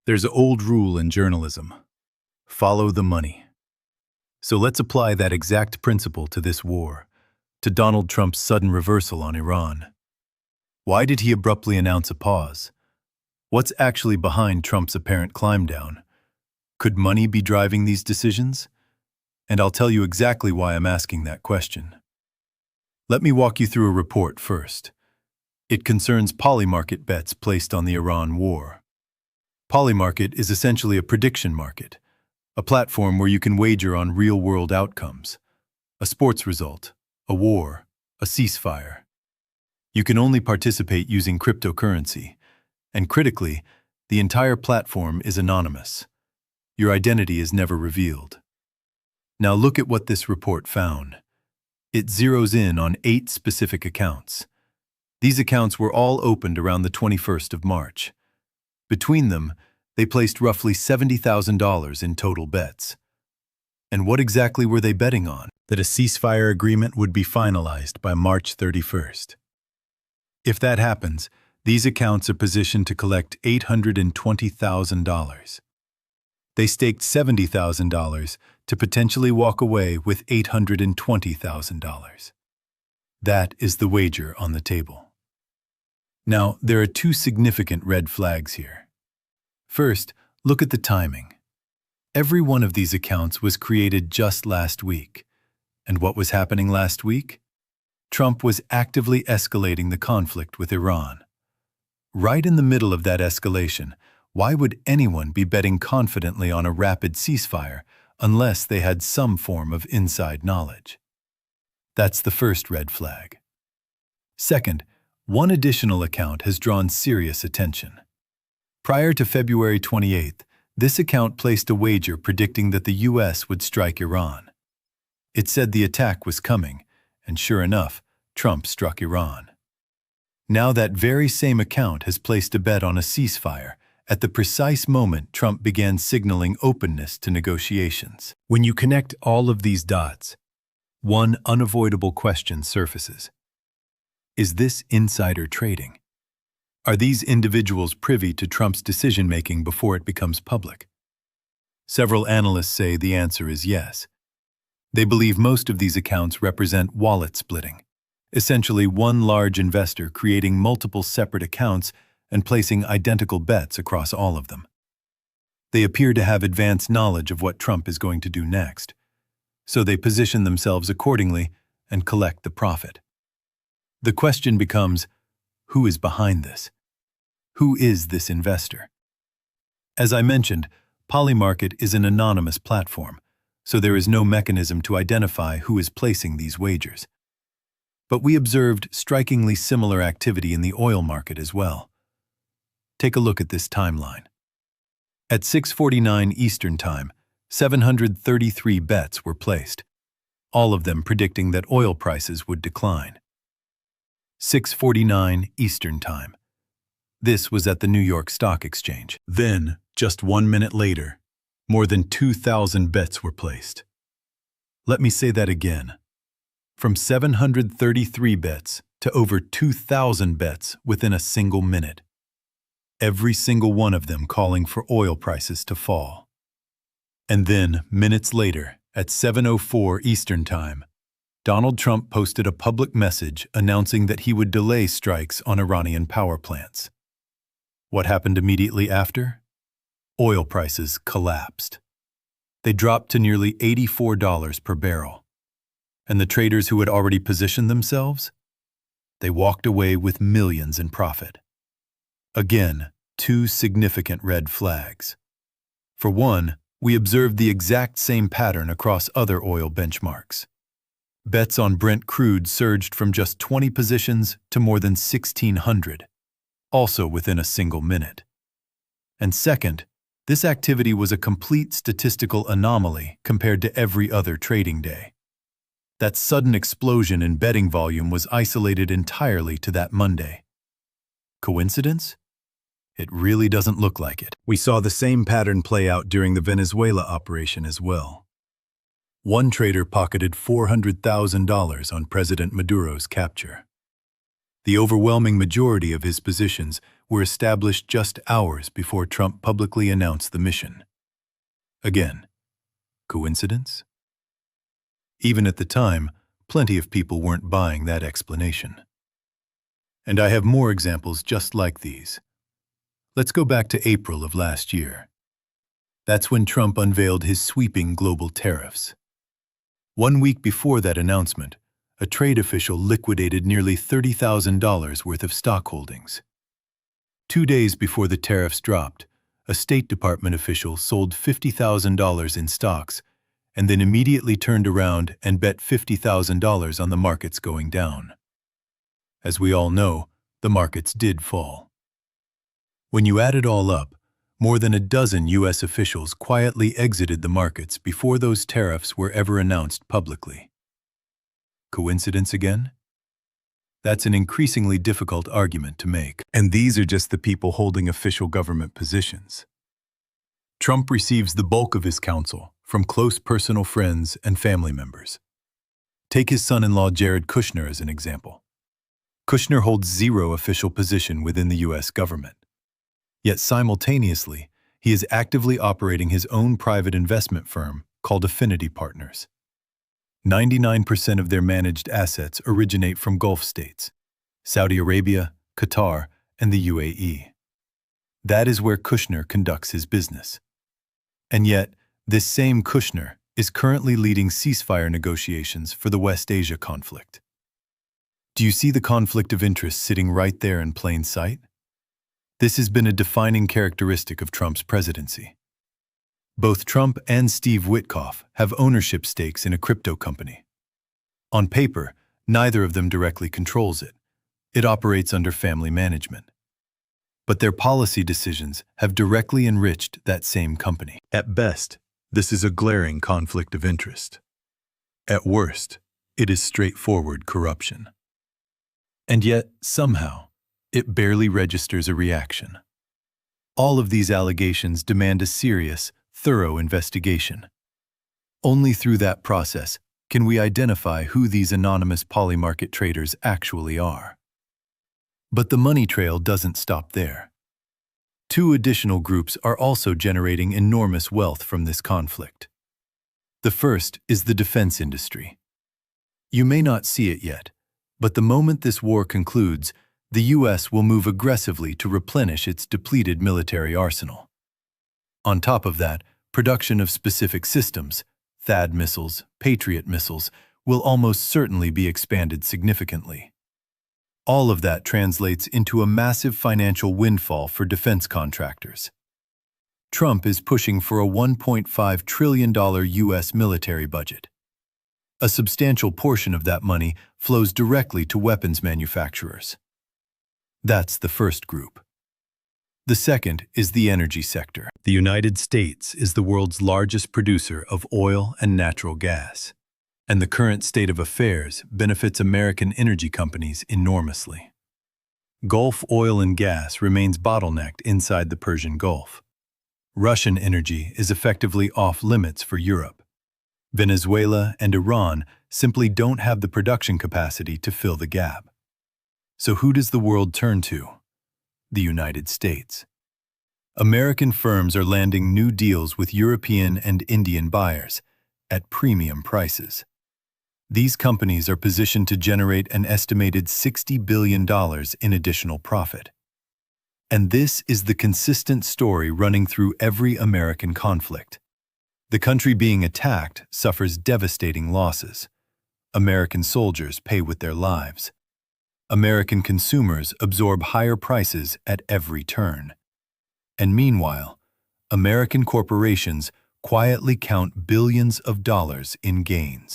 There's an old rule in journalism: follow the money. So let's apply that exact principle to this war, to Donald Trump's sudden reversal on Iran. Why did he abruptly announce a pause? What's actually behind Trump's apparent climb down? Could money be driving these decisions? And I'll tell you exactly why I'm asking that question. Let me walk you through a report first. It concerns Polymarket bets placed on the Iran war. Polymarket is essentially a prediction market, a platform where you can wager on real-world outcomes, a sports result, a war, a ceasefire. You can only participate using cryptocurrency, and critically, the entire platform is anonymous. Your identity is never revealed. Now look at what this report found. It zeroes in on 8 specific accounts. These accounts were all opened around the 21st of March. Between them, they placed roughly $70,000 in total bets. And what exactly were they betting on? That a ceasefire agreement would be finalized by March 31st. If that happens, these accounts are positioned to collect $820,000. They staked $70,000 to potentially walk away with $820,000. That is the wager on the table. Now, there are 2 significant red flags here. First, look at the timing. Every one of these accounts was created just last week. And what was happening last week? Trump was actively escalating the conflict with Iran. Right in the middle of that escalation, why would anyone be betting confidently on a rapid ceasefire unless they had some form of inside knowledge? That's the first red flag. Second, one additional account has drawn serious attention. Prior to February 28th, this account placed a wager predicting that the U.S. would strike Iran. It said the attack was coming, and sure enough, Trump struck Iran. Now that very same account has placed a bet on a ceasefire at the precise moment Trump began signaling openness to negotiations. When you connect all of these dots, one unavoidable question surfaces. Is this insider trading? Are these individuals privy to Trump's decision-making before it becomes public? Several analysts say the answer is yes. They believe most of these accounts represent wallet splitting, essentially one large investor creating multiple separate accounts and placing identical bets across all of them. They appear to have advanced knowledge of what Trump is going to do next, so they position themselves accordingly and collect the profit. The question becomes, who is behind this? Who is this investor? As I mentioned, Polymarket is an anonymous platform, so there is no mechanism to identify who is placing these wagers. But we observed strikingly similar activity in the oil market as well. Take a look at this timeline. At 6:49 Eastern Time, 733 bets were placed, all of them predicting that oil prices would decline. 6:49 Eastern Time. This was at the New York Stock Exchange. Then, just 1 minute later, more than 2,000 bets were placed. Let me say that again. From 733 bets to over 2,000 bets within a single minute. Every single one of them calling for oil prices to fall. And then, minutes later, at 7:04 Eastern Time, Donald Trump posted a public message announcing that he would delay strikes on Iranian power plants. What happened immediately after? Oil prices collapsed. They dropped to nearly $84 per barrel. And the traders who had already positioned themselves? They walked away with millions in profit. Again, 2 significant red flags. For one, we observed the exact same pattern across other oil benchmarks. Bets on Brent crude surged from just 20 positions to more than 1,600, also within a single minute. And second, this activity was a complete statistical anomaly compared to every other trading day. That sudden explosion in betting volume was isolated entirely to that Monday. Coincidence? It really doesn't look like it. We saw the same pattern play out during the Venezuela operation as well. One trader pocketed $400,000 on President Maduro's capture. The overwhelming majority of his positions were established just hours before Trump publicly announced the mission. Again, coincidence? Even at the time, plenty of people weren't buying that explanation. And I have more examples just like these. Let's go back to April of last year. That's when Trump unveiled his sweeping global tariffs. 1 week before that announcement, a trade official liquidated nearly $30,000 worth of stock holdings. 2 days before the tariffs dropped, a State Department official sold $50,000 in stocks and then immediately turned around and bet $50,000 on the markets going down. As we all know, the markets did fall. When you add it all up, more than a dozen U.S. officials quietly exited the markets before those tariffs were ever announced publicly. Coincidence again? That's an increasingly difficult argument to make. And these are just the people holding official government positions. Trump receives the bulk of his counsel from close personal friends and family members. Take his son-in-law Jared Kushner as an example. Kushner holds zero official position within the U.S. government. Yet simultaneously, he is actively operating his own private investment firm called Affinity Partners. 99% of their managed assets originate from Gulf states, Saudi Arabia, Qatar, and the UAE. That is where Kushner conducts his business. And yet, this same Kushner is currently leading ceasefire negotiations for the West Asia conflict. Do you see the conflict of interest sitting right there in plain sight? This has been a defining characteristic of Trump's presidency. Both Trump and Steve Witkoff have ownership stakes in a crypto company. On paper, neither of them directly controls it. It operates under family management. But their policy decisions have directly enriched that same company. At best, this is a glaring conflict of interest. At worst, it is straightforward corruption. And yet, somehow, it barely registers a reaction. All of these allegations demand a serious, thorough investigation. Only through that process can we identify who these anonymous Polymarket traders actually are. But the money trail doesn't stop there. 2 additional groups are also generating enormous wealth from this conflict. The first is the defense industry. You may not see it yet, but the moment this war concludes, the U.S. will move aggressively to replenish its depleted military arsenal. On top of that, production of specific systems, THAAD missiles, Patriot missiles, will almost certainly be expanded significantly. All of that translates into a massive financial windfall for defense contractors. Trump is pushing for a $1.5 trillion U.S. military budget. A substantial portion of that money flows directly to weapons manufacturers. That's the first group. The second is the energy sector. The United States is the world's largest producer of oil and natural gas, and the current state of affairs benefits American energy companies enormously. Gulf oil and gas remains bottlenecked inside the Persian Gulf. Russian energy is effectively off limits for Europe. Venezuela and Iran simply don't have the production capacity to fill the gap. So who does the world turn to? The United States. American firms are landing new deals with European and Indian buyers at premium prices. These companies are positioned to generate an estimated $60 billion in additional profit. And this is the consistent story running through every American conflict. The country being attacked suffers devastating losses. American soldiers pay with their lives. American consumers absorb higher prices at every turn. And meanwhile, American corporations quietly count billions of dollars in gains.